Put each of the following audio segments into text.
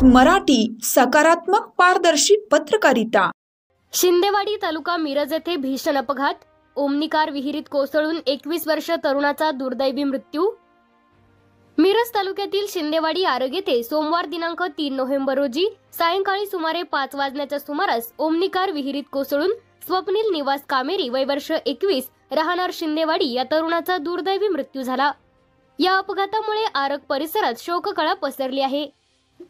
मराठी सकारात्मक पारदर्शी पत्रकारिता। शिंदेवाडी तालुका मिरज येथे भीषण अपघात, ओमनी कार विहिरीत कोसळून 21 वर्ष तरुणाचा दुर्दैवी मृत्यू। मिरज तालुक्यातील शिंदेवाडी आरग येथे सोमवार दिनांक 3 नोव्हेंबर रोजी सायंकाळी सुमारे 5 वाजण्याच्या सुमारास ओमनी कार विहिरीत कोसळून स्वप्नील निवास कामेरी वय वर्ष 21 राहणार शिंदेवाडी या तरुणाचा दुर्दैवी मृत्यू झाला। या अपघातामुळे आरग परिसरात शोककळा पसरली आहे।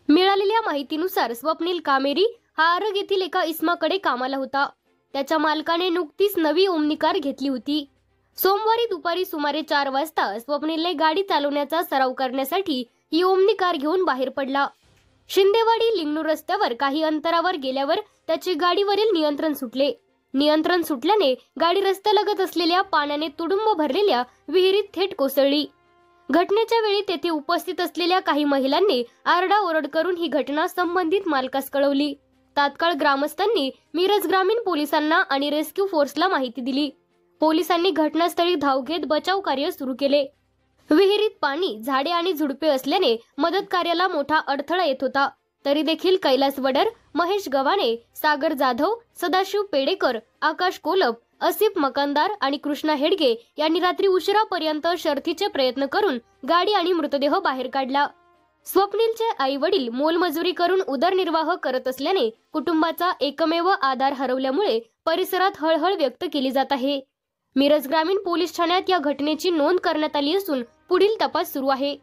मिळालेल्या माहितीनुसार स्वप्नील कामेरी हा आरग येथील एका इस्माकडे कामाला होता। त्याच्या मालकाने नुकतीच नवी ओमनी कार घेतली होती। सोमवारी दुपारी सुमारे 4 वाजता स्वप्नीलने गाडी चालवण्याचा सराव करण्यासाठी ही ओमनी कार घेऊन बाहेर पडला। शिंदेवाडी लिंगणूर रस्त्यावर काही अंतरावर गेल्यावर त्याचे गाडीवरील नियंत्रण सुटले। नियंत्रण सुटल्याने गाडी रस्त्यालगत असलेल्या पाण्याने तुडुंब भरलेल्या विहिरीत थेट कोसळली। घटनेच्या वेळी तेथे उपस्थित असलेल्या काही महिलांनी आरडाओरड करून ही घटना संबंधित मालकास कळवली। तात्काळ ग्रामस्थांनी मिरज ग्रामीण पोलिसांना आणि रेस्क्यू फोर्सला माहिती दिली। पोलिसांनी घटनास्थळी धाव घेत बचाव कार्य सुरू केले। विहिरीत पाणी, झाडे आणि झुडपे असल्याने मदत कार्याला मोठा अडथळा येत होता। तरी देखील कैलास वडर, महेश गव्हाणे, सागर जाधव, सदाशिव पेडेकर, आकाश कोलप, असिफ मकानदार आणि कृष्णा हेडगे यांनी रात्री उशिरापर्यंत शर्थीचे प्रयत्न करून गाडी आणि मृतदेह बाहेर काढला। स्वप्नीलचे आई वडील मोलमजुरी करून उदरनिर्वाह करत असल्याने कुटुंबाचा एकमेव आधार हरवल्यामुळे परिसरात हळहळ व्यक्त केली जात आहे। मिरज ग्रामीण पोलीस ठाण्यात या घटनेची नोंद करण्यात आली असून पुढील तपास सुरू आहे।